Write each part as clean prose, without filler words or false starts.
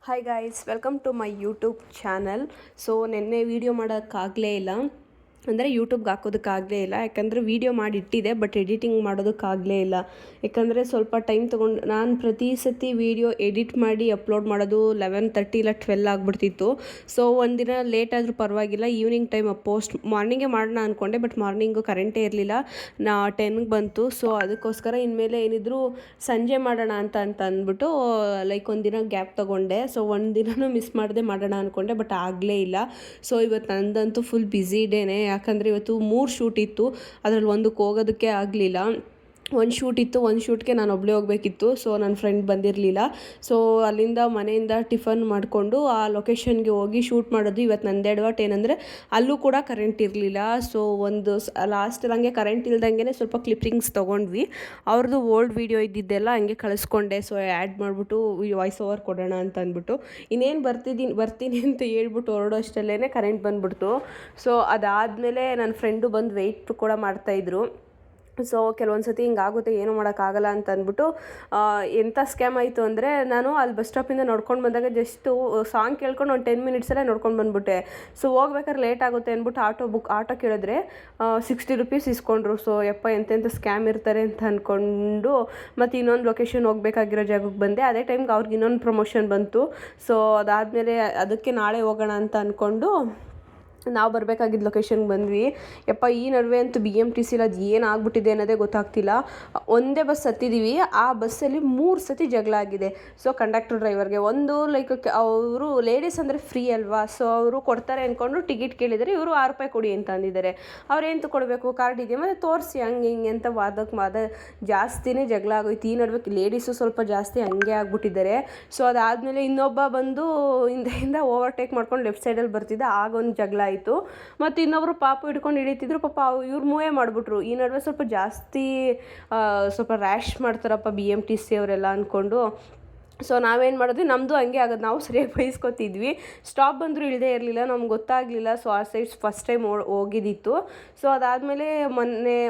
Hi guys, welcome to my YouTube channel. So ನಿನ್ನೆ video ಮಾಡೋಕ್ಕಾಗಲೇ ಇಲ್ಲ, ಅಂದರೆ ಯೂಟ್ಯೂಬ್ಗೆ ಹಾಕೋದಕ್ಕಾಗಲೇ ಇಲ್ಲ. ಯಾಕಂದರೆ ವೀಡಿಯೋ ಮಾಡಿಟ್ಟಿದೆ, ಬಟ್ ಎಡಿಟಿಂಗ್ ಮಾಡೋದಕ್ಕಾಗಲೇ ಇಲ್ಲ. ಯಾಕಂದರೆ ಸ್ವಲ್ಪ ಟೈಮ್ ತೊಗೊಂಡು ನಾನು ಪ್ರತಿ ಸತಿ ವೀಡಿಯೋ ಎಡಿಟ್ ಮಾಡಿ ಅಪ್ಲೋಡ್ ಮಾಡೋದು 11:30 ಇಲ್ಲ 12 ಆಗಿಬಿಡ್ತಿತ್ತು. ಸೊ ಒಂದಿನ ಲೇಟ್ ಆದರೂ ಪರವಾಗಿಲ್ಲ, ಈವ್ನಿಂಗ್ ಟೈಮ್ ಪೋಸ್ಟ್ ಮಾರ್ನಿಂಗೇ ಮಾಡೋಣ ಅಂದ್ಕೊಂಡೆ, ಬಟ್ ಮಾರ್ನಿಂಗು ಕರೆಂಟೇ ಇರಲಿಲ್ಲ. 10ಗೆ ಬಂತು. ಸೊ ಅದಕ್ಕೋಸ್ಕರ ಇನ್ಮೇಲೆ ಏನಿದ್ರು ಸಂಜೆ ಮಾಡೋಣ ಅಂತ ಅಂದ್ಬಿಟ್ಟು ಲೈಕ್ ಒಂದಿನ ಗ್ಯಾಪ್ ತೊಗೊಂಡೆ. ಸೊ ಒಂದಿನೂ ಮಿಸ್ ಮಾಡದೆ ಮಾಡೋಣ ಅಂದ್ಕೊಂಡೆ, ಬಟ್ ಆಗಲೇ ಇಲ್ಲ. ಸೊ ಇವತ್ತು ನಂದಂತೂ ಫುಲ್ ಬ್ಯುಸಿ ಡೇನೆ. ಯಾಕಂದರೆ ಇವತ್ತು 3 ಶೂಟ್ ಇತ್ತು, ಅದರಲ್ಲಿ ಒಂದಕ್ಕೆ ಹೋಗೋದಕ್ಕೆ ಆಗಲಿಲ್ಲ. ಒಂದು ಶೂಟ್ ಇತ್ತು, ಒಂದು ಶೂಟ್ಗೆ ನಾನು ಒಬ್ಬಳೇ ಹೋಗಬೇಕಿತ್ತು. ಸೊ ನನ್ನ ಫ್ರೆಂಡ್ ಬಂದಿರಲಿಲ್ಲ. ಸೊ ಅಲ್ಲಿಂದ ಮನೆಯಿಂದ ಟಿಫನ್ ಮಾಡಿಕೊಂಡು ಆ ಲೊಕೇಶನ್ಗೆ ಹೋಗಿ ಶೂಟ್ ಮಾಡೋದು. ಇವತ್ತು ನಂದು ಎಡವಟ್ಟು ಏನಂದರೆ ಅಲ್ಲೂ ಕೂಡ ಕರೆಂಟ್ ಇರಲಿಲ್ಲ. ಸೊ ಒಂದು ಲಾಸ್ಟ್ ಹಂಗೆ ಕರೆಂಟ್ ಇಲ್ದಂಗೆ ಸ್ವಲ್ಪ ಕ್ಲಿಪ್ಪಿಂಗ್ಸ್ ತೊಗೊಂಡ್ವಿ. ಅವ್ರದ್ದು ಓಲ್ಡ್ ವೀಡಿಯೋ ಇದ್ದಿದ್ದೆಲ್ಲ ಹಂಗೆ ಕಳಿಸ್ಕೊಂಡೆ. ಸೊ ಆ್ಯಡ್ ಮಾಡಿಬಿಟ್ಟು ವಾಯ್ಸ್ ಓವರ್ ಕೊಡೋಣ ಅಂತ ಅಂದ್ಬಿಟ್ಟು ಇನ್ನೇನು ಬರ್ತೀನಿ ಅಂತ ಹೇಳ್ಬಿಟ್ಟು ಹೊರಡೋ ಅಷ್ಟರಲ್ಲೇ ಕರೆಂಟ್ ಬಂದುಬಿಡ್ತು. ಸೊ ಅದಾದಮೇಲೆ ನನ್ನ ಫ್ರೆಂಡು ಬಂದು ವೆಯ್ಟ್ ಕೂಡ ಮಾಡ್ತಾಯಿದ್ರು. ಸೊ ಕೆಲವೊಂದು ಸತಿ ಹಿಂಗಾಗುತ್ತೆ, ಏನೂ ಮಾಡೋಕ್ಕಾಗಲ್ಲ ಅಂತ ಅಂದ್ಬಿಟ್ಟು ಎಂಥ ಸ್ಕ್ಯಾಮ್ ಆಯಿತು ಅಂದರೆ, ನಾನು ಅಲ್ಲಿ ಬಸ್ ಸ್ಟಾಪಿಂದ ನೋಡ್ಕೊಂಡು ಬಂದಾಗ ಜಸ್ಟು ಸಾಂಗ್ ಕೇಳ್ಕೊಂಡು ಒಂದು 10 ಮಿನಿಟ್ಸಲ್ಲೇ ನೋಡ್ಕೊಂಡು ಬಂದುಬಿಟ್ಟೆ. ಸೊ ಹೋಗ್ಬೇಕಾದ್ರೆ ಲೇಟ್ ಆಗುತ್ತೆ ಅಂದ್ಬಿಟ್ಟು ಆಟೋ ಕೇಳಿದ್ರೆ 60 ರೂಪೀಸ್ ಇಸ್ಕೊಂಡ್ರು. ಸೊ ಯಪ್ಪ ಎಂತೆಂಥ ಸ್ಕ್ಯಾಮ್ ಇರ್ತಾರೆ ಅಂತ ಅಂದ್ಕೊಂಡು ಮತ್ತು ಇನ್ನೊಂದು ಲೊಕೇಶನ್ ಹೋಗಬೇಕಾಗಿರೋ ಜಾಗಕ್ಕೆ ಬಂದೆ. ಅದೇ ಟೈಮ್ಗೆ ಅವ್ರಿಗೆ ಇನ್ನೊಂದು ಪ್ರಮೋಷನ್ ಬಂತು. ಸೊ ಅದಾದಮೇಲೆ ಅದಕ್ಕೆ ನಾಳೆ ಹೋಗೋಣ ಅಂತ ಅಂದ್ಕೊಂಡು ನಾವು ಬರಬೇಕಾಗಿದ್ದ ಲೊಕೇಶನ್ಗೆ ಬಂದ್ವಿ. ಯಪ್ಪ ಈ ನಡುವೆ ಅಂತೂ BMTCಲಿ ಅದು ಏನಾಗ್ಬಿಟ್ಟಿದೆ ಅನ್ನೋದೇ ಗೊತ್ತಾಗ್ತಿಲ್ಲ. ಒಂದೇ ಬಸ್ ಹತ್ತಿದ್ದೀವಿ, ಆ ಬಸ್ಸಲ್ಲಿ 3 ಸತಿ ಜಗಳ ಆಗಿದೆ. ಸೊ ಕಂಡಕ್ಟರ್ ಡ್ರೈವರ್ಗೆ ಒಂದು ಲೈಕ್ ಅವರು ಲೇಡೀಸ್ ಅಂದರೆ ಫ್ರೀ ಅಲ್ವಾ, ಸೊ ಅವರು ಕೊಡ್ತಾರೆ ಅಂದ್ಕೊಂಡು ಟಿಕೆಟ್ ಕೇಳಿದರೆ ಇವರು 6 ರೂಪಾಯಿ ಕೊಡಿ ಅಂತ ಅಂದಿದ್ದಾರೆ. ಅವ್ರೇಂತ ಕೊಡಬೇಕು, ಕಾರ್ಡ್ ಇದೆಯಾ ಮತ್ತು ತೋರಿಸಿ ಹಂಗೆ ಹಿಂಗೆ ಅಂತ ವಾದ ಜಾಸ್ತಿನೇ ಜಗಳ ಆಗೋಯ್ತು. ಈ ನಡುವೆ ಲೇಡೀಸು ಸ್ವಲ್ಪ ಜಾಸ್ತಿ ಹಂಗೆ ಆಗ್ಬಿಟ್ಟಿದ್ದಾರೆ. ಸೊ ಅದಾದಮೇಲೆ ಇನ್ನೊಬ್ಬ ಬಂದು ಹಿಂದೆಯಿಂದ ಓವರ್ಟೇಕ್ ಮಾಡ್ಕೊಂಡು ಲೆಫ್ಟ್ ಸೈಡಲ್ಲಿ ಬರ್ತಿದ್ದ, ಆಗೊಂದು ಜಗಳ ಆಯಿತು. ಮತ್ತು ಇನ್ನೊಬ್ಬರು ಪಾಪು ಹಿಡ್ಕೊಂಡು ಹಿಡಿತಿದ್ರು. ಪಾಪ ಇವ್ರು ಮೂವೇ ಮಾಡಿಬಿಟ್ರು. ಈ ನಡುವೆ ಸ್ವಲ್ಪ ಜಾಸ್ತಿ ಸ್ವಲ್ಪ ರ್ಯಾಶ್ ಮಾಡ್ತಾರಪ್ಪ BMTC ಅವರೆಲ್ಲ ಅಂದ್ಕೊಂಡು. ಸೊ ನಾವೇನು ಮಾಡಿದ್ವಿ, ನಮ್ಮದು ಹಂಗೆ ಆಗೋದು, ನಾವು ಸರಿಯಾಗಿ ಬೈಸ್ಕೊತಿದ್ವಿ. ಸ್ಟಾಪ್ ಬಂದರೂ ಇಳದೇ ಇರಲಿಲ್ಲ, ನಮ್ಗೆ ಗೊತ್ತಾಗಲಿಲ್ಲ. ಸೊ ಆ ಸೈಡ್ ಫಸ್ಟ್ ಟೈಮ್ ಹೋಗಿದ್ದಿತ್ತು. ಸೊ ಅದಾದಮೇಲೆ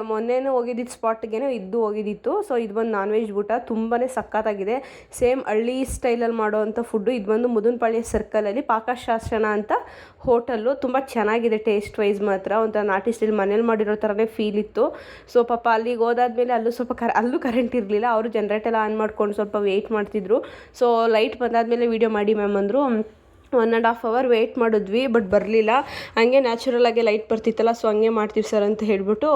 ಮೊನ್ನೆನೂ ಹೋಗಿದ್ದಿತ್ತು ಸ್ಪಾಟ್ಗೆ ಹೋಗಿದ್ದಿತ್ತು. ಸೊ ಇದು ಬಂದು ನಾನ್ ವೆಜ್ ಊಟ, ತುಂಬಾ ಸಖತ್ತಾಗಿದೆ. ಸೇಮ್ ಹಳ್ಳಿ ಸ್ಟೈಲಲ್ಲಿ ಮಾಡೋವಂಥ ಫುಡ್ಡು. ಇದು ಬಂದು ಮುದನಪಾಳ್ಯ ಸರ್ಕಲಲ್ಲಿ ಪಾಕಶಾಸನ ಅಂತ ಹೋಟೆಲ್ಲು. ತುಂಬ ಚೆನ್ನಾಗಿದೆ ಟೇಸ್ಟ್ ವೈಸ್ ಮಾತ್ರ. ಒಂಥರ ನಾಟಿ ಸ್ಟೈಲ್ ಮನೇಲಿ ಮಾಡಿರೋ ಥರನೇ ಫೀಲ್ ಇತ್ತು. ಸೊ ಪಾಪ ಅಲ್ಲಿಗೆ ಹೋದಾದ್ಮೇಲೆ ಅಲ್ಲೂ ಸ್ವಲ್ಪ ಅಲ್ಲೂ ಕರೆಂಟ್ ಇರಲಿಲ್ಲ. ಅವರು ಜನ್ರೇಟೆಲ್ಲ ಆನ್ ಮಾಡ್ಕೊಂಡು ಸ್ವಲ್ಪ ವೆಯ್ಟ್ ಮಾಡ್ತಿದ್ರು. ಸೊ ಲೈಟ್ ಬಂದಾದಮೇಲೆ ವೀಡಿಯೋ ಮಾಡಿ ಮ್ಯಾಮ್ ಅಂದರು. 1.5 ಅವರ್ ವೆಯ್ಟ್ ಮಾಡಿದ್ವಿ, ಬಟ್ ಬರಲಿಲ್ಲ. ಹಂಗೆ ನ್ಯಾಚುರಲಾಗೆ ಲೈಟ್ ಬರ್ತಿತ್ತಲ್ಲ, ಸೊ ಹಂಗೆ ಮಾಡ್ತೀವಿ ಸರ್ ಅಂತ ಹೇಳಿಬಿಟ್ಟು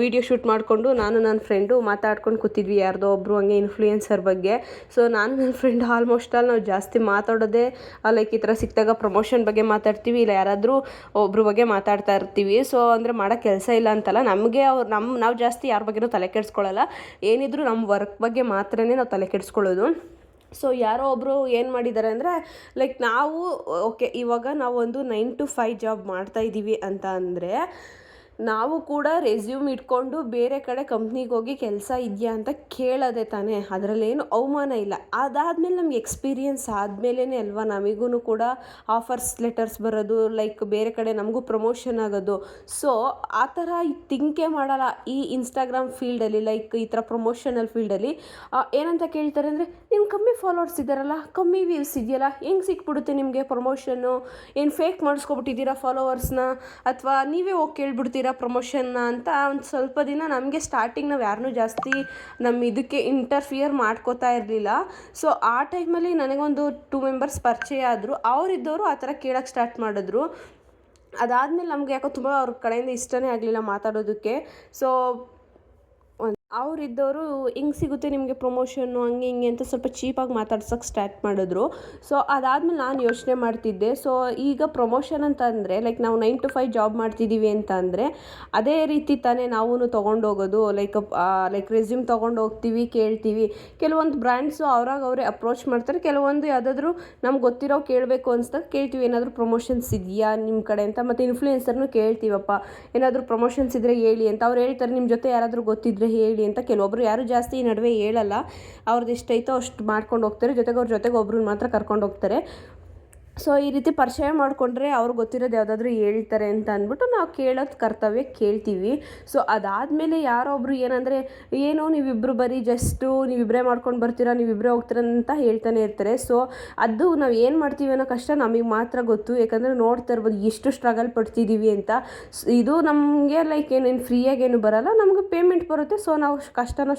ವೀಡಿಯೋ ಶೂಟ್ ಮಾಡಿಕೊಂಡು ನಾನು ನನ್ನ ಫ್ರೆಂಡು ಮಾತಾಡ್ಕೊಂಡು ಕೂತಿದ್ವಿ. ಯಾರ್ದೋ ಒಬ್ಬರು ಹಂಗೆ ಇನ್ಫ್ಲೂಯೆನ್ಸರ್ ಬಗ್ಗೆ. ಸೊ ನಾನು ನನ್ನ ಫ್ರೆಂಡ್ ಆಲ್ಮೋಸ್ಟ್ ನಾವು ಜಾಸ್ತಿ ಮಾತಾಡೋದೇ ಲೈಕ್ ಈ ಥರ ಸಿಕ್ಕಿದಾಗ ಪ್ರಮೋಷನ್ ಬಗ್ಗೆ ಮಾತಾಡ್ತೀವಿ, ಇಲ್ಲ ಯಾರಾದರೂ ಒಬ್ರ ಬಗ್ಗೆ ಮಾತಾಡ್ತಾ ಇರ್ತೀವಿ. ಸೊ ಅಂದರೆ ಮಾಡೋ ಕೆಲಸ ಇಲ್ಲ ಅಂತಲ್ಲ, ನಮಗೆ ನಾವು ಜಾಸ್ತಿ ಯಾರ ಬಗ್ಗೆನೂ ತಲೆ ಕೆಡಿಸ್ಕೊಳ್ಳಲ್ಲ. ಏನಿದ್ರು ನಮ್ಮ ವರ್ಕ್ ಬಗ್ಗೆ ಮಾತ್ರನೇ ನಾವು ತಲೆ ಕೆಡಿಸ್ಕೊಳ್ಳೋದು. ಸೊ ಯಾರೋ ಒಬ್ಬರು ಏನು ಮಾಡಿದ್ದಾರೆ ಅಂದರೆ, ಲೈಕ್ ನಾವು ಓಕೆ ಇವಾಗ ನಾವು ಒಂದು 9 to 5 ಜಾಬ್ ಮಾಡ್ತಾಯಿದ್ದೀವಿ ಅಂತ ಅಂದರೆ ನಾವು ಕೂಡ ರೆಸ್ಯೂಮ್ ಇಟ್ಕೊಂಡು ಬೇರೆ ಕಡೆ ಕಂಪ್ನಿಗೆ ಹೋಗಿ ಕೆಲಸ ಇದೆಯಾ ಅಂತ ಕೇಳೋದೆ ತಾನೇ, ಅದರಲ್ಲೇನು ಅವಮಾನ ಇಲ್ಲ. ಅದಾದಮೇಲೆ ನಮ್ಗೆ ಎಕ್ಸ್ಪೀರಿಯನ್ಸ್ ಆದಮೇಲೇ ಅಲ್ವಾ ನಮಗೂ ಕೂಡ ಆಫರ್ಸ್ ಲೆಟರ್ಸ್ ಬರೋದು, ಲೈಕ್ ಬೇರೆ ಕಡೆ ನಮಗೂ ಪ್ರಮೋಷನ್ ಆಗೋದು. ಸೊ ಆ ಥರ ಥಿಂಕೇ ಮಾಡಲ್ಲ ಈ ಇನ್ಸ್ಟಾಗ್ರಾಮ್ ಫೀಲ್ಡಲ್ಲಿ, ಲೈಕ್ ಈ ಥರ ಪ್ರಮೋಷನಲ್ ಫೀಲ್ಡಲ್ಲಿ. ಏನಂತ ಕೇಳ್ತಾರೆ ಅಂದರೆ, ನಿಮ್ಗೆ ಕಮ್ಮಿ ಫಾಲೋವರ್ಸ್ ಇದ್ದಾರಲ್ಲ, ಕಮ್ಮಿ ವ್ಯೂಸ್ ಇದೆಯಲ್ಲ, ಹೆಂಗೆ ಸಿಕ್ಬಿಡುತ್ತೆ ನಿಮಗೆ ಪ್ರಮೋಷನ್ನು? ಏನು ಫೇಕ್ ಮಾಡಿಸ್ಕೊಬಿಟ್ಟಿದ್ದೀರಾ ಫಾಲೋವರ್ಸ್ನ, ಅಥವಾ ನೀವೇ ಹೋಗಿ ಕೇಳ್ಬಿಡ್ತೀರಾ ಪ್ರಮೋಷನ್ನ ಅಂತ. ಒಂದು ಸ್ವಲ್ಪ ದಿನ ನಮಗೆ ಸ್ಟಾರ್ಟಿಂಗ್ ನಾವು ಯಾರನ್ನೂ ಜಾಸ್ತಿ ನಮ್ಮ ಇದಕ್ಕೆ ಇಂಟರ್ಫಿಯರ್ ಮಾಡ್ಕೋತಾ ಇರಲಿಲ್ಲ. ಸೊ ಆ ಟೈಮಲ್ಲಿ ನನಗೊಂದು 2 ಮೆಂಬರ್ಸ್ ಪರಿಚಯ ಆದರು. ಅವರಿದ್ದವರು ಆ ಥರ ಕೇಳೋಕ್ಕೆ ಸ್ಟಾರ್ಟ್ ಮಾಡಿದ್ರು. ಅದಾದಮೇಲೆ ನಮಗೆ ಯಾಕೋ ತುಂಬ ಅವ್ರ ಕಡೆಯಿಂದ ಇಷ್ಟನೇ ಆಗಲಿಲ್ಲ ಮಾತಾಡೋದಕ್ಕೆ. ಸೊ ಅವರಿದ್ದವರು ಹಿಂಗೆ ಸಿಗುತ್ತೆ ನಿಮಗೆ ಪ್ರಮೋಷನ್ನು ಹಂಗೆ ಹಿಂಗೆ ಅಂತ ಸ್ವಲ್ಪ ಚೀಪಾಗಿ ಮಾತಾಡ್ಸೋಕ್ಕೆ ಸ್ಟಾರ್ಟ್ ಮಾಡಿದ್ರು. ಸೊ ಅದಾದಮೇಲೆ ನಾನು ಯೋಚನೆ ಮಾಡ್ತಿದ್ದೆ, ಸೊ ಈಗ ಪ್ರಮೋಷನ್ ಅಂತ ಅಂದರೆ ಲೈಕ್ ನಾವು 9 to 5 ಜಾಬ್ ಮಾಡ್ತಿದ್ದೀವಿ ಅಂತ ಅಂದರೆ ಅದೇ ರೀತಿ ತಾನೇ ನಾವು ತೊಗೊಂಡೋಗೋದು. ಲೈಕ್ ರೆಸ್ಯೂಮ್ ತೊಗೊಂಡು ಹೋಗ್ತೀವಿ, ಕೇಳ್ತೀವಿ. ಕೆಲವೊಂದು ಬ್ರ್ಯಾಂಡ್ಸು ಅವರೇ ಅಪ್ರೋಚ್ ಮಾಡ್ತಾರೆ, ಕೆಲವೊಂದು ಯಾವುದಾದ್ರೂ ನಮ್ಗೆ ಗೊತ್ತಿರೋ ಕೇಳಬೇಕು ಅನಿಸ್ದಾಗ ಕೇಳ್ತೀವಿ, ಏನಾದರೂ ಪ್ರಮೋಷನ್ಸ್ ಇದೆಯಾ ನಿಮ್ಮ ಕಡೆ ಅಂತ. ಮತ್ತು ಇನ್ಫ್ಲೂಯೆನ್ಸರ್ನು ಕೇಳ್ತೀವಪ್ಪ, ಏನಾದರೂ ಪ್ರಮೋಷನ್ಸ್ ಇದ್ದರೆ ಹೇಳಿ ಅಂತ. ಅವ್ರು ಹೇಳ್ತಾರೆ ನಿಮ್ಮ ಜೊತೆ ಯಾರಾದರೂ ಗೊತ್ತಿದ್ದರೆ ಹೇಳಿ ಅಂತ. ಕೆಲವೊಬ್ಬರು ಯಾರು ಜಾಸ್ತಿ ಈ ನಡುವೆ ಹೇಳಲ್ಲ, ಅವ್ರದ್ದು ಎಷ್ಟೈತೋ ಅಷ್ಟು ಮಾಡ್ಕೊಂಡು ಹೋಗ್ತಾರೆ. ಜೊತೆಗೆ ಒಬ್ರನ್ನ ಮಾತ್ರ ಕರ್ಕೊಂಡು ಹೋಗ್ತಾರೆ. ಸೊ ಈ ರೀತಿ ಪರಿಚಯ ಮಾಡಿಕೊಂಡ್ರೆ ಅವ್ರು ಗೊತ್ತಿರೋದು ಯಾವುದಾದ್ರೂ ಹೇಳ್ತಾರೆ ಅಂತ ಅಂದ್ಬಿಟ್ಟು ನಾವು ಕೇಳೋದು ಕರ್ತವ್ಯ ಕೇಳ್ತೀವಿ. ಸೊ ಅದಾದಮೇಲೆ ಯಾರೋ ಒಬ್ಬರು ಏನಂದರೆ, ಏನೋ ನೀವಿಬ್ಬರು ಬರೀ ಜಸ್ಟು ನೀವಿಬ್ಬರೇ ಮಾಡ್ಕೊಂಡು ಬರ್ತೀರಾ, ನೀವಿಬ್ಬರೇ ಹೋಗ್ತೀರ ಅಂತ ಹೇಳ್ತಾನೆ ಇರ್ತಾರೆ. ಸೊ ಅದು ನಾವು ಏನು ಮಾಡ್ತೀವಿ ಅನ್ನೋ ಕಷ್ಟ ನಮಗೆ ಮಾತ್ರ ಗೊತ್ತು. ಯಾಕಂದರೆ ನೋಡ್ತಾ ಇರ್ಬೋದು ಎಷ್ಟು ಸ್ಟ್ರಗಲ್ ಪಡ್ತಿದ್ದೀವಿ ಅಂತ. ಇದು ನಮಗೆ ಲೈಕ್ ಏನೇನು ಫ್ರೀಯಾಗೇನು ಬರೋಲ್ಲ, ನಮಗೆ ಪೇಮೆಂಟ್ ಬರುತ್ತೆ. ಸೊ ನಾವು ಕಷ್ಟನೋ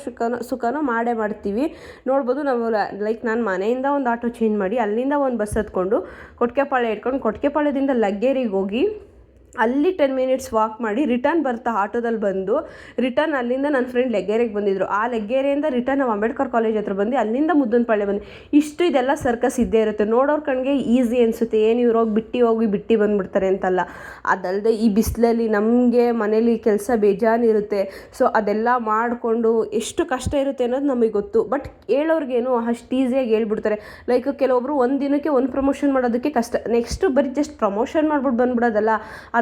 ಸುಖನೋ ಮಾಡೇ ಮಾಡ್ತೀವಿ. ನೋಡ್ಬೋದು ನಾವು ಲೈಕ್ ನಾನು ಮನೆಯಿಂದ ಒಂದು ಆಟೋ ಚೇಂಜ್ ಮಾಡಿ ಅಲ್ಲಿಂದ ಒಂದು ಬಸ್ ಹತ್ಕೊಂಡು ಕೊಟ್ಕೆಪಾಳ್ಯ ಇಟ್ಕೊಂಡು ಕೊಟ್ಕೆಪಾಳ್ಯದಿಂದ ಲಗ್ಗೇರಿಗೆ ಹೋಗಿ ಅಲ್ಲಿ 10 ಮಿನಿಟ್ಸ್ ವಾಕ್ ಮಾಡಿ ರಿಟರ್ನ್ ಬರ್ತಾ ಆಟೋದಲ್ಲಿ ಬಂದು ರಿಟರ್ನ್ ಅಲ್ಲಿಂದ ನನ್ನ ಫ್ರೆಂಡ್ ಲಗ್ಗೇರಿಗೆ ಬಂದಿದ್ದರು. ಆ ಲಗ್ಗೇರಿಯಿಂದ ರಿಟರ್ನ್ ನಾವು ಅಂಬೇಡ್ಕರ್ ಕಾಲೇಜ್ ಹತ್ರ ಬಂದು ಅಲ್ಲಿಂದ ಮುದ್ದನಪಾಳ್ಯ ಬಂದು ಇದೆಲ್ಲ ಸರ್ಕಸ್ ಇದ್ದೇ ಇರುತ್ತೆ. ನೋಡೋರ ಕಣ್ಗೆ ಈಸಿ ಅನಿಸುತ್ತೆ, ಏನು ಇವ್ರು ಹೋಗಿ ಬಿಟ್ಟು ಬಂದುಬಿಡ್ತಾರೆ ಅಂತಲ್ಲ. ಅದಲ್ಲದೆ ಈ ಬಿಸಿಲಲ್ಲಿ ನಮಗೆ ಮನೇಲಿ ಕೆಲಸ ಬೇಜಾನಿರುತ್ತೆ. ಸೊ ಅದೆಲ್ಲ ಮಾಡಿಕೊಂಡು ಎಷ್ಟು ಕಷ್ಟ ಇರುತ್ತೆ ಅನ್ನೋದು ನಮಗೆ ಗೊತ್ತು. ಬಟ್ ಹೇಳೋರ್ಗೇನು ಅಷ್ಟು ಈಸಿಯಾಗಿ ಹೇಳ್ಬಿಡ್ತಾರೆ. ಲೈಕ್ ಕೆಲವೊಬ್ರು ಒಂದು ದಿನಕ್ಕೆ ಒಂದು ಪ್ರಮೋಷನ್ ಮಾಡೋದಕ್ಕೆ ಕಷ್ಟ, ನೆಕ್ಸ್ಟು ಬರೀ ಜಸ್ಟ್ ಪ್ರಮೋಷನ್ ಮಾಡ್ಬಿಟ್ಟು ಬಂದ್ಬಿಡೋದಲ್ಲ,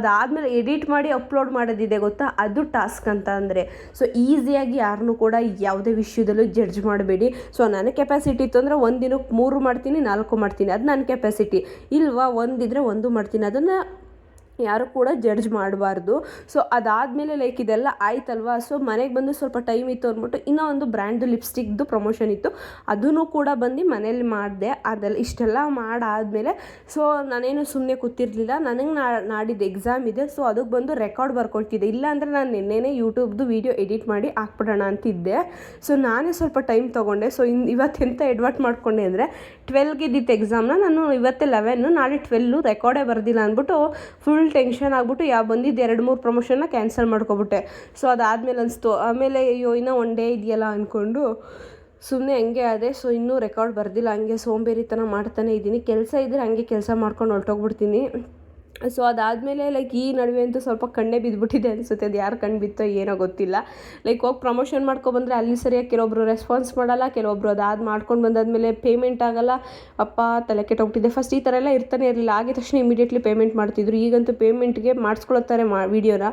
ಅದಾದಮೇಲೆ ಎಡಿಟ್ ಮಾಡಿ ಅಪ್ಲೋಡ್ ಮಾಡೋದಿದೆ ಗೊತ್ತಾ, ಅದು ಟಾಸ್ಕ್ ಅಂತ ಅಂದರೆ. ಸೊ ಈಸಿಯಾಗಿ ಯಾರನ್ನೂ ಕೂಡ ಯಾವುದೇ ವಿಷಯದಲ್ಲೂ ಜಡ್ಜ್ ಮಾಡಬೇಡಿ. ಸೊ ನನ್ನ ಕೆಪಾಸಿಟಿ ಇತ್ತು ಅಂದರೆ ಒಂದು ದಿನಕ್ಕೆ 3 ಮಾಡ್ತೀನಿ 4 ಮಾಡ್ತೀನಿ, ಅದು ನನ್ನ ಕೆಪಾಸಿಟಿ. ಇಲ್ವಾ ಒಂದಿದ್ರೆ 1 ಮಾಡ್ತೀನಿ, ಅದನ್ನು ಯಾರು ಕೂಡ ಜಡ್ಜ್ ಮಾಡಬಾರ್ದು. ಸೊ ಅದಾದಮೇಲೆ ಲೈಕ್ ಇದೆಲ್ಲ ಆಯ್ತಲ್ವಾ. ಸೊ ಮನೆಗೆ ಬಂದು ಸ್ವಲ್ಪ ಟೈಮ್ ಇತ್ತು ಅಂದ್ಬಿಟ್ಟು ಇನ್ನೂ ಒಂದು ಬ್ರ್ಯಾಂಡ್ದು ಲಿಪ್ಸ್ಟಿಕ್ದು ಪ್ರಮೋಷನ್ ಇತ್ತು, ಅದನ್ನು ಕೂಡ ಬಂದು ಮನೇಲಿ ಮಾಡಿದೆ. ಅದೆಲ್ಲ ಇಷ್ಟೆಲ್ಲ ಮಾಡಾದಮೇಲೆ ಸೊ ನಾನೇನು ಸುಮ್ಮನೆ ಕೂತಿರ್ಲಿಲ್ಲ, ನನಗೆ ನಾಡಿದ್ದು ಎಕ್ಸಾಮ್ ಇದೆ. ಸೊ ಅದಕ್ಕೆ ಬಂದು ರೆಕಾರ್ಡ್ ಬರ್ಕೊಳ್ತಿದ್ದೆ. ಇಲ್ಲಾಂದರೆ ನಾನು ನಿನ್ನೆನೇ ಯೂಟ್ಯೂಬ್ದು ವೀಡಿಯೋ ಎಡಿಟ್ ಮಾಡಿ ಹಾಕ್ಬಿಡೋಣ ಅಂತಿದ್ದೆ. ಸೊ ನಾನೇ ಸ್ವಲ್ಪ ಟೈಮ್ ತೊಗೊಂಡೆ. ಸೊ ಇವತ್ತೆಂತ ಎಡ್ವರ್ಟ್ ಮಾಡ್ಕೊಂಡೆ ಅಂದರೆ 12ಗೆ ಇದ್ದಿತ್ತು ಎಕ್ಸಾಮ್ನ, ನಾನು ಇವತ್ತೇ 11, ನಾಳೆ 12 ರೆಕಾರ್ಡೇ ಬರ್ದಿಲ್ಲ ಅಂದ್ಬಿಟ್ಟು ಫುಲ್ ಟೆನ್ಷನ್ ಆಗಿಬಿಟ್ಟು ಬಂದಿದ್ದು 2-3 ಪ್ರಮೋಷನ್ನ ಕ್ಯಾನ್ಸಲ್ ಮಾಡ್ಕೊಬಿಟ್ಟೆ. ಸೊ ಅದಾದಮೇಲೆ ಅನಿಸ್ತು, ಆಮೇಲೆ ಅಯ್ಯೋ ಇನ್ನೂ 1 ಡೇ ಇದೆಯಲ್ಲ ಅಂದ್ಕೊಂಡು ಸುಮ್ಮನೆ ಹಂಗೆ ಅದೇ. ಸೊ ಇನ್ನೂ ರೆಕಾರ್ಡ್ ಬರ್ದಿಲ್ಲ, ಹಂಗೆ ಸೋಂಬೇರಿತನ ಮಾಡ್ತಾನೆ ಇದ್ದೀನಿ. ಕೆಲಸ ಇದ್ದರೆ ಹಂಗೆ ಕೆಲಸ ಮಾಡ್ಕೊಂಡು ಹೊರಟೋಗ್ಬಿಡ್ತೀನಿ. ಸೊ ಅದಾದಮೇಲೆ ಲೈಕ್ ಈ ನಡುವೆ ಅಂತೂ ಸ್ವಲ್ಪ ಕಣ್ಣೇ ಬಿದ್ದುಬಿಟ್ಟಿದೆ ಅನಿಸುತ್ತೆ. ಅದು ಯಾರು ಕಣ್ಣು ಬಿತ್ತೋ ಏನೋ ಗೊತ್ತಿಲ್ಲ. ಲೈಕ್ ಹೋಗಿ ಪ್ರಮೋಷನ್ ಮಾಡ್ಕೊಬಂದರೆ ಅಲ್ಲಿ ಸರಿಯಾಗಿ ಕೆಲವೊಬ್ರು ರೆಸ್ಪಾನ್ಸ್ ಮಾಡಲ್ಲ, ಕೆಲವೊಬ್ರು ಮಾಡ್ಕೊಂಡು ಬಂದಾದಮೇಲೆ ಪೇಮೆಂಟ್ ಆಗಲ್ಲ. ಅಪ್ಪ ತಲೆ ಕೆಟ್ಟೋಗ್ಬಿಟ್ಟಿದೆ. ಫಸ್ಟ್ ಈ ಥರ ಎಲ್ಲ ಇರ್ತಾನೆ ಇರಲಿಲ್ಲ, ಆಗಿದ ತಕ್ಷಣ ಇಮಿಡಿಯೇಟ್ಲಿ ಪೇಮೆಂಟ್ ಮಾಡ್ತಿದ್ರು. ಈಗಂತೂ ಪೇಮೆಂಟ್ಗೆ ಮಾಡಿಸ್ಕೊಳ್ತಾರೆ, ವೀಡಿಯೋನ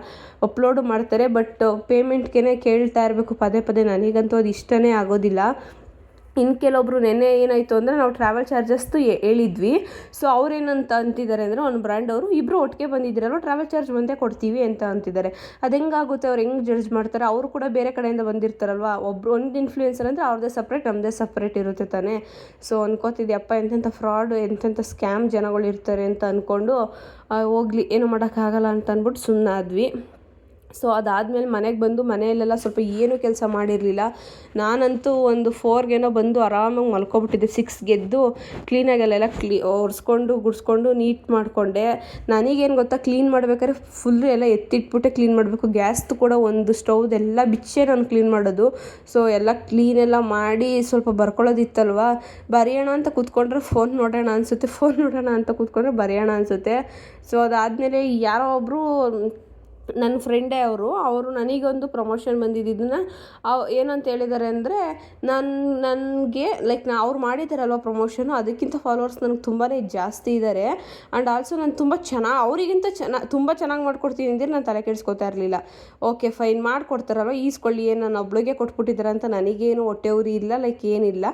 ಅಪ್ಲೋಡು ಮಾಡ್ತಾರೆ, ಬಟ್ ಪೇಮೆಂಟ್ಗೆ ಕೇಳ್ತಾ ಇರಬೇಕು ಪದೇ. ನನಗಂತೂ ಅದು ಇಷ್ಟನೇ ಆಗೋದಿಲ್ಲ. ಇನ್ನು ಕೆಲವೊಬ್ರು ನೆನ್ನೆ ಏನಾಯಿತು ಅಂದರೆ ನಾವು ಟ್ರಾವೆಲ್ ಚಾರ್ಜಸ್ದು ಹೇಳಿದ್ವಿ. ಸೊ ಅವ್ರೇನಂತ ಅಂತಿದ್ದಾರೆ ಅಂದರೆ, ಒಂದು ಬ್ರ್ಯಾಂಡ್ ಅವರು ಇಬ್ಬರು ಒಟ್ಟಿಗೆ ಬಂದಿದ್ದೀರಲ್ವ, ಟ್ರಾವೆಲ್ ಚಾರ್ಜ್ ಒಂದೇ ಕೊಡ್ತೀವಿ ಅಂತ ಅಂತಿದ್ದಾರೆ. ಅದು ಹೆಂಗಾಗುತ್ತೆ, ಅವ್ರು ಹೆಂಗೆ ಜಡ್ಜ್ ಮಾಡ್ತಾರೆ? ಅವರು ಕೂಡ ಬೇರೆ ಕಡೆಯಿಂದ ಬಂದಿರ್ತಾರಲ್ವ. ಒಂದು ಇನ್ಫ್ಲೂಯೆನ್ಸರ್ ಅಂದರೆ ಅವ್ರದ್ದೇ ಸಪ್ರೇಟ್, ನಮ್ಮದೇ ಸಪ್ರೇಟ್ ಇರುತ್ತೆ ತಾನೇ. ಸೊ ಅನ್ಕೋತಿದ್ಯಪ್ಪ ಎಂತೆಂಥ ಫ್ರಾಡು, ಎಂತೆಂಥ ಸ್ಕ್ಯಾಮ್ ಜನಗಳು ಇರ್ತಾರೆ ಅಂತ ಅಂದ್ಕೊಂಡು ಹೋಗ್ಲಿ ಏನೂ ಮಾಡೋಕ್ಕಾಗಲ್ಲ ಅಂತ ಅಂದ್ಬಿಟ್ಟು ಸುಮ್ಮನಾದ್ವಿ. ಸೊ ಅದಾದಮೇಲೆ ಮನೆಗೆ ಬಂದು ಮನೆಯಲ್ಲೆಲ್ಲ ಸ್ವಲ್ಪ ಏನೂ ಕೆಲಸ ಮಾಡಿರಲಿಲ್ಲ. ನಾನಂತೂ ಒಂದು 4ಗೇನೋ ಬಂದು ಆರಾಮಾಗಿ ಮಲ್ಕೊಬಿಟ್ಟಿದ್ದೆ. 6ಗೆ ಎದ್ದು ಕ್ಲೀನಾಗೆಲ್ಲ ಒರೆಸ್ಕೊಂಡು ಗುಡಿಸ್ಕೊಂಡು ನೀಟ್ ಮಾಡಿಕೊಂಡೆ. ನನಗೇನು ಗೊತ್ತಾ, ಕ್ಲೀನ್ ಮಾಡ್ಬೇಕಾದ್ರೆ ಫುಲ್ಲು ಎಲ್ಲ ಎತ್ತಿಟ್ಬಿಟ್ಟೆ ಕ್ಲೀನ್ ಮಾಡಬೇಕು. ಗ್ಯಾಸ್ದು ಕೂಡ ಒಂದು ಸ್ಟವ್ದೆಲ್ಲ ಬಿಚ್ಚೇ ನಾನು ಕ್ಲೀನ್ ಮಾಡೋದು. ಸೊ ಎಲ್ಲ ಕ್ಲೀನೆಲ್ಲ ಮಾಡಿ ಸ್ವಲ್ಪ ಬರ್ಕೊಳ್ಳೋದಿತ್ತಲ್ವ, ಬರೆಯೋಣ ಅಂತ ಕೂತ್ಕೊಂಡ್ರೆ ಫೋನ್ ನೋಡೋಣ ಅಂತ ಕೂತ್ಕೊಂಡ್ರೆ ಬರೆಯೋಣ ಅನಿಸುತ್ತೆ. ಸೊ ಅದಾದಮೇಲೆ ಯಾರೋ ಒಬ್ಬರು ನನ್ನ ಫ್ರೆಂಡೇ ಅವರು ನನಗೊಂದು ಪ್ರಮೋಷನ್ ಬಂದಿದ್ದನ್ನ ಏನಂತ ಹೇಳಿದ್ದಾರೆ ಅಂದರೆ, ನನಗೆ ಲೈಕ್ ಅವ್ರು ಮಾಡಿದ್ದಾರಲ್ವ ಪ್ರಮೋಷನು, ಅದಕ್ಕಿಂತ ಫಾಲೋವರ್ಸ್ ನನಗೆ ತುಂಬಾ ಜಾಸ್ತಿ ಇದ್ದಾರೆ. ಆ್ಯಂಡ್ ಆಲ್ಸೋ ನಾನು ಅವರಿಗಿಂತ ತುಂಬ ಚೆನ್ನಾಗಿ ಮಾಡ್ಕೊಡ್ತೀನಿ ಅಂದರೆ ನಾನು ತಲೆ ಕೆಡಿಸ್ಕೊತಾ ಇರಲಿಲ್ಲ. ಓಕೆ ಫೈನ್ ಮಾಡಿಕೊಡ್ತಾರಲ್ವ, ಈಸ್ಕೊಳ್ಳಿ, ಏನು ನಾನು ಒಬ್ಳಿಗೆ ಕೊಟ್ಬಿಟ್ಟಿದ್ದಾರೆ ಅಂತ ನನಗೇನು ಹೊಟ್ಟೆ ಉರಿ ಇಲ್ಲ, ಲೈಕ್ ಏನಿಲ್ಲ,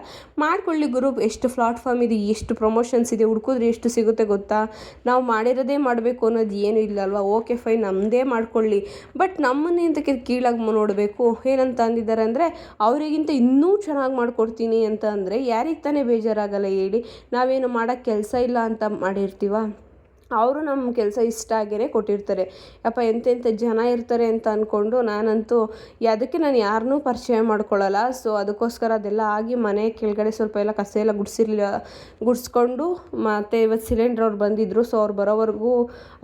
ಮಾಡ್ಕೊಳ್ಳಿ ಗುರು. ಎಷ್ಟು ಪ್ಲಾಟ್ಫಾರ್ಮ್ ಇದೆ, ಎಷ್ಟು ಪ್ರಮೋಷನ್ಸ್ ಇದೆ, ಹುಡ್ಕಿದ್ರೆ ಎಷ್ಟು ಸಿಗುತ್ತೆ ಗೊತ್ತಾ. ನಾವು ಮಾಡಿರೋದೇ ಮಾಡಬೇಕು ಅನ್ನೋದು ಏನೂ ಇಲ್ಲ ಅಲ್ವಾ. ಓಕೆ ಫೈನ್, ನಮ್ಮದೇ ಮಾಡ್ಕೊಳ್ಳಿ, ಬಟ್ ನಮ್ಮನ್ನೇ ಅಂತಕ್ಕೆ ಕೀಳಾಗಿ ನೋಡಬೇಕು. ಏನಂತ ಅಂದಿದ್ದಾರೆ ಅಂದರೆ, ಅವರಿಗಿಂತ ಇನ್ನೂ ಚೆನ್ನಾಗಿ ಮಾಡ್ಕೊಡ್ತೀನಿ ಅಂತ ಅಂದರೆ ಯಾರಿಗೆ ತಾನೇ ಬೇಜಾರಾಗಲ್ಲ ಹೇಳಿ. ನಾವೇನು ಮಾಡೋಕ್ಕೆ ಕೆಲಸ ಇಲ್ಲ ಅಂತ ಮಾಡಿರ್ತೀವ. ಅವರು ನಮ್ಮ ಕೆಲಸ ಇಷ್ಟ ಆಗೇ ಕೊಟ್ಟಿರ್ತಾರೆ. ಯಪ್ಪ ಎಂತೆಂಥ ಜನ ಇರ್ತಾರೆ ಅಂತ ಅಂದ್ಕೊಂಡು ನಾನಂತೂ ಅದಕ್ಕೆ ನಾನು ಯಾರನ್ನೂ ಪರಿಚಯ ಮಾಡ್ಕೊಳ್ಳಲ್ಲ. ಸೊ ಅದಕ್ಕೋಸ್ಕರ ಅದೆಲ್ಲ ಆಗಿ ಮನೆ ಕೆಳಗಡೆ ಸ್ವಲ್ಪ ಎಲ್ಲ ಕಸ ಎಲ್ಲ ಗುಡಿಸ್ಕೊಂಡು ಮತ್ತು ಇವತ್ತು ಸಿಲಿಂಡ್ರ್ ಅವ್ರು ಬಂದಿದ್ದರು. ಸೊ ಅವ್ರು ಬರೋವರೆಗೂ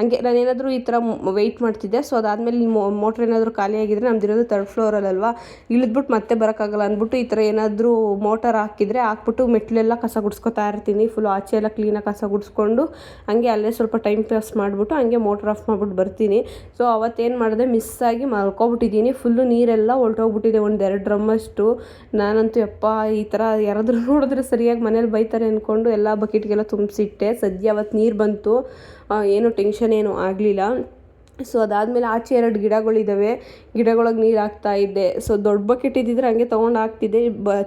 ಹಂಗೆ ನಾನೇನಾದರೂ ಈ ಥರ ವೆಯ್ಟ್ ಮಾಡ್ತಿದ್ದೆ. ಸೊ ಅದಾದಮೇಲೆ ಮೋಟ್ರ್ ಏನಾದರೂ ಖಾಲಿಯಾಗಿದ್ದರೆ, ನಮ್ದಿರೋದು 3rd ಫ್ಲೋರಲ್ಲಲ್ವ, ಇಳಿದ್ಬಿಟ್ಟು ಮತ್ತೆ ಬರೋಕ್ಕಾಗಲ್ಲ ಅಂದ್ಬಿಟ್ಟು ಈ ಥರ ಏನಾದರೂ ಮೋಟರ್ ಹಾಕ್ಬಿಟ್ಟು ಮೆಟ್ಲೆಲ್ಲ ಕಸ ಗುಡಿಸ್ಕೊತಾ ಇರ್ತೀನಿ. ಫುಲ್ ಆಚೆ ಎಲ್ಲ ಕ್ಲೀನಾಗಿ ಕಸ ಗುಡಿಸ್ಕೊಂಡು ಹಂಗೆ ಅಲ್ಲೇ ಸ್ವಲ್ಪ ಟೈಮ್ ಪಾಸ್ ಮಾಡಿಬಿಟ್ಟು ಹಂಗೆ ಮೋಟ್ರ್ ಆಫ್ ಮಾಡಿಬಿಟ್ಟು ಬರ್ತೀನಿ. ಸೊ ಅವತ್ತೇನು ಮಾಡಿದೆ, ಮಿಸ್ಸಾಗಿ ಮಲ್ಕೊಬಿಟ್ಟಿದ್ದೀನಿ. ಫುಲ್ಲು ನೀರೆಲ್ಲ ಹೊಲ್ಟೋಗ್ಬಿಟ್ಟಿದೆ, 1-2 ಡ್ರಮ್ಮಷ್ಟು. ನಾನಂತೂ ಯಪ್ಪ ಈ ಥರ ಯಾರಾದರೂ ನೋಡಿದ್ರೆ ಸರಿಯಾಗಿ ಮನೇಲಿ ಬೈತಾರೆ ಅಂದ್ಕೊಂಡು ಎಲ್ಲ ಬಕೆಟ್ಗೆಲ್ಲ ತುಂಬಿಸಿಟ್ಟೆ. ಸದ್ಯ ಅವತ್ತು ನೀರು ಬಂತು, ಏನೂ ಟೆನ್ಷನ್ ಏನೂ ಆಗಲಿಲ್ಲ. ಸೊ ಅದಾದಮೇಲೆ ಆಚೆ 2 ಗಿಡಗಳಿದ್ದಾವೆ, ಗಿಡಗಳಿಗೆ ನೀರು ಹಾಕ್ತಾ ಇದ್ದೆ. ಸೊ ದೊಡ್ಡ ಬಕೆಟ್ ಇದ್ದಿದ್ರೆ ಹಂಗೆ ತೊಗೊಂಡು ಹಾಕ್ತಿದ್ದೆ,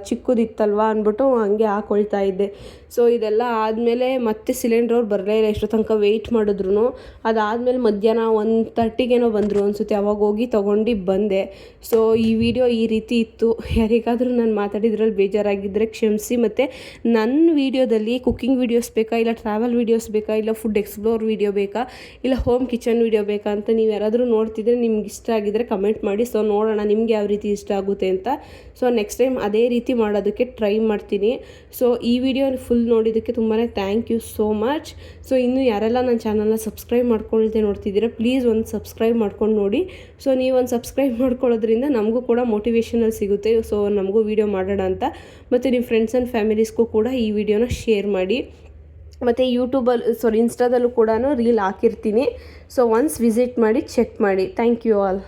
ಚಿಕ್ಕದಿತ್ತಲ್ವ ಅಂದ್ಬಿಟ್ಟು ಹಂಗೆ ಹಾಕ್ಕೊಳ್ತಾ ಇದ್ದೆ. ಸೊ ಇದೆಲ್ಲ ಆದಮೇಲೆ ಮತ್ತೆ ಸಿಲಿಂಡ್ರ್ ಅವ್ರು ಬರಲೇ ಇಲ್ಲ, ಎಷ್ಟೋ ತನಕ ವೆಯ್ಟ್ ಮಾಡಿದ್ರು. ಅದಾದಮೇಲೆ ಮಧ್ಯಾಹ್ನ 1:30ಗೇನೋ ಬಂದರು ಅನಿಸುತ್ತೆ, ಅವಾಗ ಹೋಗಿ ತೊಗೊಂಡು ಬಂದೆ. ಸೊ ಈ ವಿಡಿಯೋ ಈ ರೀತಿ ಇತ್ತು. ಯಾರಿಗಾದರೂ ನಾನು ಮಾತಾಡಿದ್ರಲ್ಲಿ ಬೇಜಾರಾಗಿದ್ದರೆ ಕ್ಷಮಿಸಿ. ಮತ್ತು ನನ್ನ ವೀಡಿಯೋದಲ್ಲಿ ಕುಕ್ಕಿಂಗ್ ವೀಡಿಯೋಸ್ ಬೇಕಾ, ಇಲ್ಲ ಟ್ರಾವೆಲ್ ವೀಡಿಯೋಸ್ ಬೇಕಾ, ಇಲ್ಲ ಫುಡ್ ಎಕ್ಸ್ಪ್ಲೋರ್ ವೀಡಿಯೋ ಬೇಕಾ, ಇಲ್ಲ ಹೋಮ್ ಕಿಚನ್ ವೀಡಿಯೋ ಬೇಕಾ ಅಂತ ನೀವು ಯಾರಾದರೂ ನೋಡ್ತಿದ್ರೆ ನಿಮ್ಗೆ ಇಷ್ಟ ಆಗಿದ್ದರೆ ಕಮೆಂಟ್ ಮಾಡಿ. ಸೊ ನೋಡೋಣ ನಿಮ್ಗೆ ಯಾವ ರೀತಿ ಇಷ್ಟ ಆಗುತ್ತೆ ಅಂತ. ಸೊ ನೆಕ್ಸ್ಟ್ ಟೈಮ್ ಅದೇ ರೀತಿ ಮಾಡೋದಕ್ಕೆ ಟ್ರೈ ಮಾಡ್ತೀನಿ. ಸೊ ಈ ವಿಡಿಯೋ ಫುಲ್ ನೋಡಿದ್ದಕ್ಕೆ ತುಂಬಾ thank you so much. So ಇನ್ನೂ ಯಾರೆಲ್ಲ ನನ್ನ ಚಾನಲ್ನ ಸಬ್ಸ್ಕ್ರೈಬ್ ಮಾಡ್ಕೊಳ್ದೆ ನೋಡ್ತಿದ್ದೀರಾ, ಪ್ಲೀಸ್ ಒಂದು ಸಬ್ಸ್ಕ್ರೈಬ್ ಮಾಡ್ಕೊಂಡು ನೋಡಿ. ಸೊ ನೀವೊಂದು ಸಬ್ಸ್ಕ್ರೈಬ್ ಮಾಡ್ಕೊಳ್ಳೋದ್ರಿಂದ ನಮಗೂ ಕೂಡ ಮೋಟಿವೇಶನಲ್ ಸಿಗುತ್ತೆ. ಸೊ ನಮಗೂ ವೀಡಿಯೋ ಮಾಡೋಣ ಅಂತ. ಮತ್ತು ನಿಮ್ಮ ಫ್ರೆಂಡ್ಸ್ ಆ್ಯಂಡ್ ಫ್ಯಾಮಿಲೀಸ್ಗೂ ಕೂಡ ಈ ವಿಡಿಯೋನ ಶೇರ್ ಮಾಡಿ. ಮತ್ತು ಇನ್ಸ್ಟಾದಲ್ಲೂ ಕೂಡ ರೀಲ್ ಹಾಕಿರ್ತೀನಿ. ಸೊ ಒನ್ಸ್ ವಿಸಿಟ್ ಮಾಡಿ ಚೆಕ್ ಮಾಡಿ. Thank you all.